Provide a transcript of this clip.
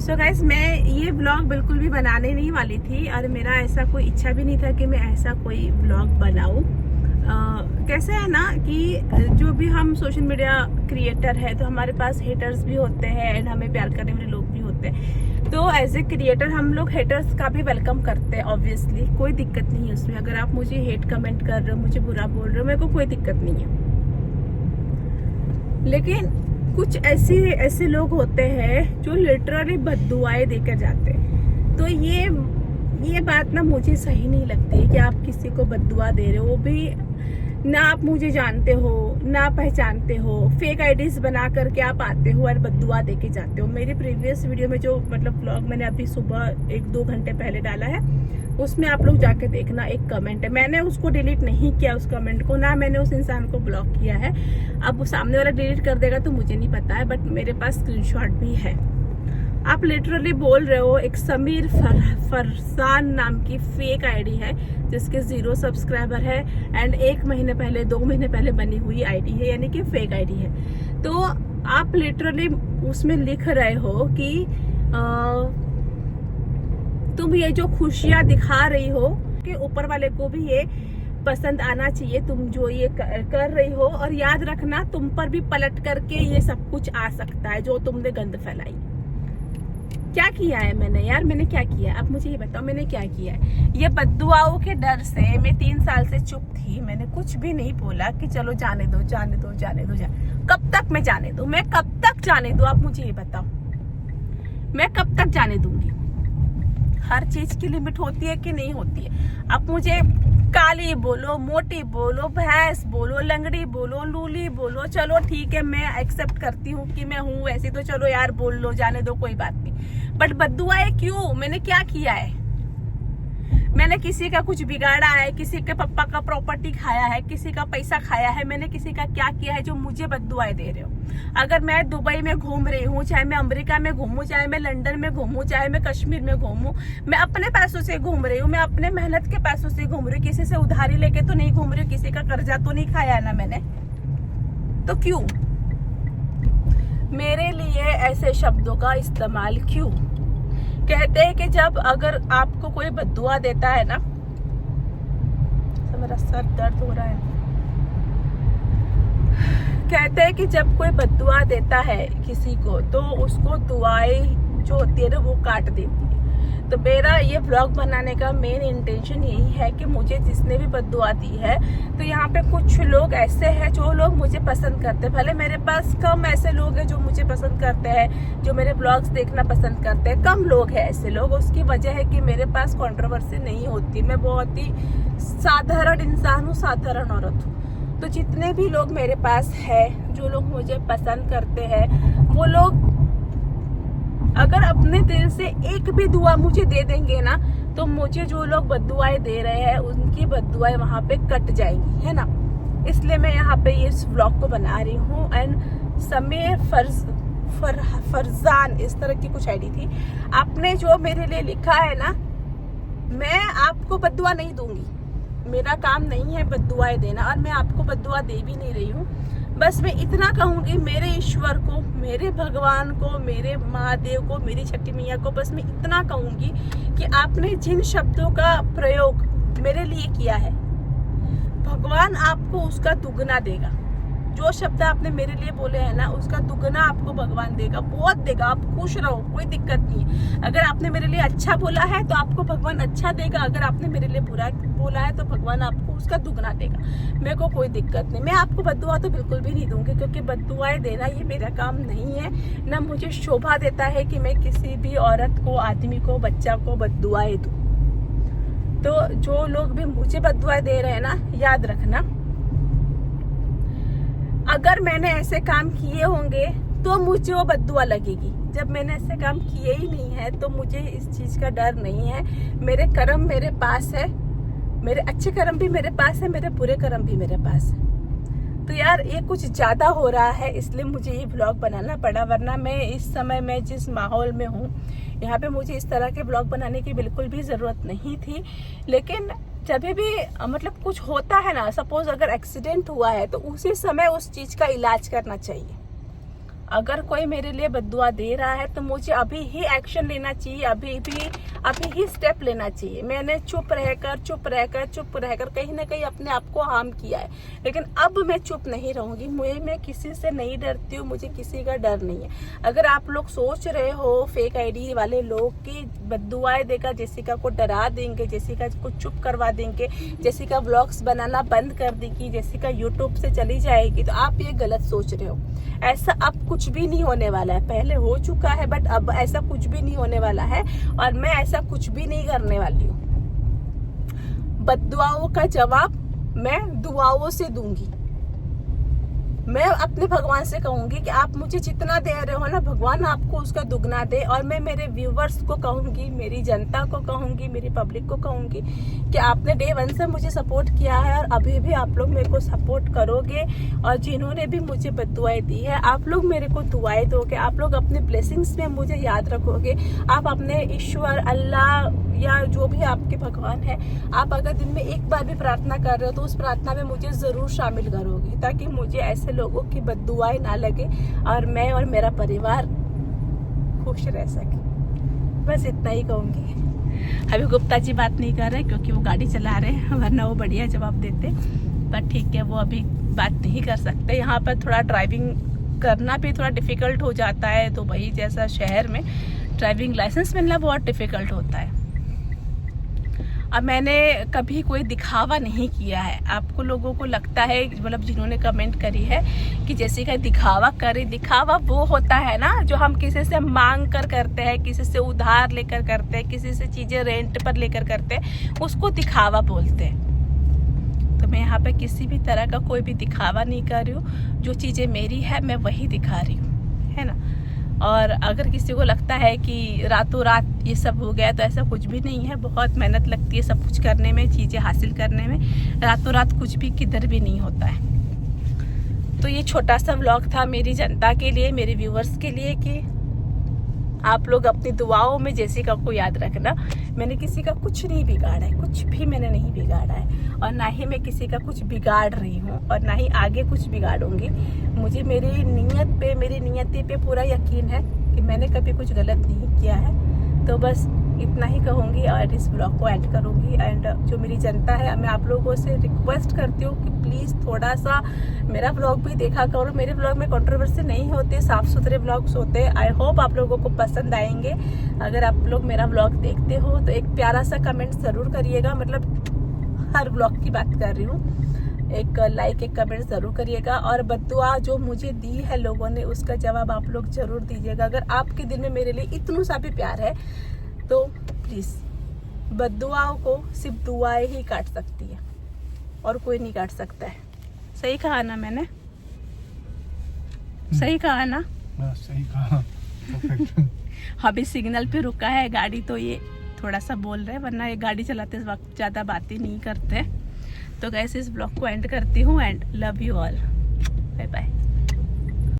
So guys, मैं ये vlog बिल्कुल भी बनाने नहीं वाली थी और मेरा ऐसा कोई इच्छा भी नहीं था कि मैं ऐसा कोई व्लॉग बनाऊं। कैसे है ना कि जो भी हम सोशल मीडिया क्रिएटर है तो हमारे पास हेटर्स भी होते हैं एंड हमें प्यार करने वाले लोग भी होते हैं। तो एज ए क्रिएटर हम लोग हेटर्स का भी वेलकम करते हैं। ऑब्वियसली कोई दिक्कत नहीं है उसमें। अगर आप मुझे हेट कमेंट कर रहे हो, मुझे बुरा बोल रहे हो, मेरे को कोई दिक्कत नहीं है। लेकिन कुछ ऐसे लोग होते हैं जो लिटरली बद्दुआएं देकर जाते हैं। तो ये बात ना मुझे सही नहीं लगती कि आप किसी को बद्दुआ दे रहे हो, वो भी ना आप मुझे जानते हो ना पहचानते हो। फेक आईडीज बना करके आप आते हो और बद्दुआ देके जाते हो। मेरी प्रीवियस वीडियो में जो व्लॉग मैंने अभी सुबह 1-2 घंटे पहले डाला है, उसमें आप लोग जाके देखना। एक कमेंट है, मैंने उसको डिलीट नहीं किया उस कमेंट को, ना मैंने उस इंसान को ब्लॉक किया है। अब वो सामने वाला डिलीट कर देगा तो मुझे नहीं पता है, बट मेरे पास स्क्रीनशॉट भी है। आप लिटरली बोल रहे हो एक समीर फरसान नाम की फेक आईडी है जिसके 0 सब्सक्राइबर है एंड 1 महीने पहले 2 महीने पहले बनी हुई आईडी है, यानी कि फेक आईडी है। तो आप लिटरली उसमें लिख रहे हो कि तुम ये जो खुशियां दिखा रही हो कि ऊपर वाले को भी ये पसंद आना चाहिए, तुम जो ये कर रही हो। और याद रखना, तुम पर भी पलट करके ये सब कुछ आ सकता है जो तुमने गंद फैलाई। क्या किया है मैंने यार? मैंने क्या किया है? अब मुझे ये बताओ मैंने क्या किया है? ये बद्दुआओं के डर से मैं 3 साल से चुप थी। मैंने कुछ भी नहीं बोला कि चलो जाने दो। कब तक मैं जाने दूं? मैं कब तक जाने दूं? आप मुझे ये बताओ, मैं कब तक जाने दूंगी? हर चीज की लिमिट होती है कि नहीं होती है? आप मुझे काली बोलो, मोटी बोलो, भैंस बोलो, लंगड़ी बोलो, लूली बोलो, चलो ठीक है, मैं एक्सेप्ट करती हूँ कि मैं हूँ वैसी, तो चलो यार बोल लो, जाने दो, कोई बात नहीं। बट बद्दुआएं क्यों? मैंने क्या किया है? मैंने किसी का कुछ बिगाड़ा है? किसी के पापा का प्रॉपर्टी खाया है? किसी का पैसा खाया है? मैंने किसी का क्या किया है जो मुझे बद्दुआएं दे रहे हो? अगर मैं दुबई में घूम रही हूँ, चाहे मैं अमेरिका में घूमूं, चाहे मैं लंदन में घूमूं, चाहे मैं कश्मीर में घूमूं, मैं अपने पैसों से घूम रही हूँ, मैं अपने मेहनत के पैसों से घूम रही हूँ। किसी से उधारी लेके तो नहीं घूम रही हूँ, किसी का कर्जा तो नहीं खाया ना मैंने। तो क्यों मेरे लिए ऐसे शब्दों का इस्तेमाल क्यों? कहते हैं कि जब अगर आपको कोई बद्दुआ देता है ना, तो मेरा सर दर्द हो रहा है। कहते हैं कि जब कोई बद्दुआ देता है किसी को तो उसको दुआएं जो होती है ना वो काट देती है। तो मेरा ये व्लॉग बनाने का मेन इंटेंशन यही है कि मुझे जिसने भी बद्दुआ दी है, तो यहाँ पे कुछ लोग ऐसे हैं जो लोग मुझे पसंद करते हैं। भले मेरे पास कम ऐसे लोग हैं जो मुझे पसंद करते हैं, जो मेरे व्लॉग्स देखना पसंद करते हैं, कम लोग हैं ऐसे लोग। उसकी वजह है कि मेरे पास कंट्रोवर्सी नहीं होती। मैं बहुत ही साधारण इंसान हूँ, साधारण औरत हूँ। तो जितने भी लोग मेरे पास है, जो लोग मुझे पसंद करते हैं, वो लोग अगर अपने दिल से एक भी दुआ मुझे दे देंगे ना, तो मुझे जो लोग बद्दुआएं दे रहे हैं उनकी बद्दुआएं वहां पे कट जाएंगी, है ना। इसलिए मैं यहाँ पे इस व्लॉग को बना रही हूँ। एंड समीर फरजान इस तरह की कुछ आईडी थी। आपने जो मेरे लिए लिखा है ना, मैं आपको बद्दुआ नहीं दूंगी। मेरा काम नहीं है बद्दुआएं देना और मैं आपको बद्दुआ दे भी नहीं रही हूँ। बस मैं इतना कहूंगी, मेरे ईश्वर को, मेरे भगवान को, मेरे महादेव को, मेरी छठी मैया को, बस मैं इतना कहूंगी कि आपने जिन शब्दों का प्रयोग मेरे लिए किया है, भगवान आपको उसका दुगना देगा। जो शब्द आपने मेरे लिए बोले हैं ना, उसका दुगना आपको भगवान देगा, बहुत देगा। आप खुश रहो, कोई दिक्कत नहीं है। अगर आपने मेरे लिए अच्छा बोला है तो आपको भगवान अच्छा देगा, अगर आपने मेरे लिए बुरा बोला है तो भगवान आपको उसका दुगना देगा। मेरे को कोई दिक्कत नहीं। मैं आपको बद्दुआ तो बिल्कुल भी नहीं दूंगी, क्योंकि बद्दुआएं देना ये मेरा काम नहीं है। ना मुझे शोभा देता है कि मैं किसी भी औरत को, आदमी को, बच्चा को बद्दुआएं दूं। तो जो लोग भी मुझे बद्दुआएं दे रहे हैं ना, याद रखना, अगर मैंने ऐसे काम किए होंगे तो मुझे वो बद्दुआ लगेगी। जब मैंने ऐसे काम किए ही नहीं है तो मुझे इस चीज का डर नहीं है। मेरे कर्म मेरे पास है, मेरे अच्छे कर्म भी मेरे पास है, मेरे बुरे कर्म भी मेरे पास है। तो यार ये कुछ ज्यादा हो रहा है, इसलिए मुझे ये व्लॉग बनाना पड़ा। वरना मैं इस समय मैं जिस माहौल में हूँ, यहाँ पे मुझे इस तरह के व्लॉग बनाने की बिल्कुल भी जरूरत नहीं थी। लेकिन जब भी मतलब कुछ होता है ना, सपोज अगर एक्सीडेंट हुआ है तो उसी समय उस चीज का इलाज करना चाहिए। अगर कोई मेरे लिए बद्दुआ दे रहा है तो मुझे अभी ही एक्शन लेना चाहिए, अभी ही स्टेप लेना चाहिए। मैंने चुप रहकर कहीं ना कहीं अपने आप को हार्म किया है, लेकिन अब मैं चुप नहीं रहूंगी। मैं किसी से नहीं डरती हूँ, मुझे किसी का डर नहीं है। अगर आप लोग सोच रहे हो फेक आईडी वाले लोग की बद्दुआएं देकर जेसिका को डरा देंगे, जेसिका को चुप करवा देंगे, जेसिका व्लॉग्स बनाना बंद कर देगी, जेसिका यूट्यूब से चली जाएगी, तो आप ये गलत सोच रहे हो। ऐसा अब कुछ भी नहीं होने वाला है, पहले हो चुका है बट अब ऐसा कुछ भी नहीं होने वाला है, और मैं ऐसा कुछ भी नहीं करने वाली हूँ। बद्दुआओं का जवाब मैं दुआओं से दूंगी। मैं अपने भगवान से कहूंगी कि आप मुझे जितना दे रहे हो ना, भगवान आपको उसका दुगना दे। और मैं मेरे व्यूवर्स को कहूंगी, मेरी जनता को कहूंगी, मेरी पब्लिक को कहूंगी कि आपने डे 1 से मुझे सपोर्ट किया है और अभी भी आप लोग मेरे को सपोर्ट करोगे। और जिन्होंने भी मुझे बद्दुआएं दी है, आप लोग मेरे को दुआएं दोगे, आप लोग अपने ब्लेसिंग्स में मुझे याद रखोगे। आप अपने ईश्वर, अल्लाह या जो भी आपके भगवान है, आप अगर दिन में एक बार भी प्रार्थना कर रहे हो तो उस प्रार्थना में मुझे जरूर शामिल करोगे, ताकि मुझे ऐसे लोगों की बद्दुआएं ना लगे और मैं और मेरा परिवार खुश रह सके। बस इतना ही कहूंगी। अभी गुप्ता जी बात नहीं कर रहे क्योंकि वो गाड़ी चला रहे हैं, वरना वो बढ़िया जवाब देते, पर ठीक है वो अभी बात नहीं कर सकते। यहाँ पर थोड़ा ड्राइविंग करना भी थोड़ा डिफिकल्ट हो जाता है, तो वही जैसा शहर में ड्राइविंग लाइसेंस मिलना बहुत डिफिकल्ट होता है। अब मैंने कभी कोई दिखावा नहीं किया है। आपको लोगों को लगता है, मतलब जिन्होंने कमेंट करी है कि जेसिका दिखावा करे, दिखावा वो होता है ना जो हम किसी से मांग कर करते हैं, किसी से उधार लेकर करते हैं, किसी से चीजें रेंट पर लेकर करते हैं, उसको दिखावा बोलते हैं। तो मैं यहाँ पे किसी भी तरह का कोई भी दिखावा नहीं कर रही हूँ। जो चीजें मेरी है मैं वही दिखा रही हूँ, है ना। और अगर किसी को लगता है कि रातों रात ये सब हो गया, तो ऐसा कुछ भी नहीं है। बहुत मेहनत लगती है सब कुछ करने में, चीज़ें हासिल करने में। रातों रात कुछ भी किधर भी नहीं होता है। तो ये छोटा सा व्लॉग था मेरी जनता के लिए, मेरे व्यूवर्स के लिए, कि आप लोग अपनी दुआओं में जेसिका को याद रखना। मैंने किसी का कुछ नहीं बिगाड़ा है, कुछ भी मैंने नहीं बिगाड़ा है, और ना ही मैं किसी का कुछ बिगाड़ रही हूँ, और ना ही आगे कुछ बिगाड़ूंगी। मुझे मेरी नियति पे पूरा यकीन है कि मैंने कभी कुछ गलत नहीं किया है। तो बस इतना ही कहूँगी और इस ब्लॉग को एंड करूँगी। एंड जो मेरी जनता है, मैं आप लोगों से रिक्वेस्ट करती हूँ कि प्लीज़ थोड़ा सा मेरा ब्लॉग भी देखा करो। मेरे ब्लॉग में कंट्रोवर्सी नहीं होते, साफ सुथरे ब्लॉग्स होते हैं। आई होप आप लोगों को पसंद आएंगे। अगर आप लोग मेरा ब्लॉग देखते हो तो एक प्यारा सा कमेंट ज़रूर करिएगा, मतलब हर ब्लॉग की बात कर रही हूँ। एक लाइक, एक कमेंट ज़रूर करिएगा। और बद्दुआ जो मुझे दी है लोगों ने, उसका जवाब आप लोग ज़रूर दीजिएगा। अगर आपके दिल में मेरे लिए इतना सा भी प्यार है तो प्लीज़, बद्दुआओं को सिर्फ दुआएं ही काट सकती है और कोई नहीं काट सकता है। सही कहा ना मैंने? सही कहा ना? सही कहा। अभी सिग्नल पे रुका है गाड़ी, तो ये थोड़ा सा बोल रहे हैं, वरना ये गाड़ी चलाते वक्त ज़्यादा बातें नहीं करते। तो गाइस इस ब्लॉग को एंड करती हूँ and love you all, bye bye.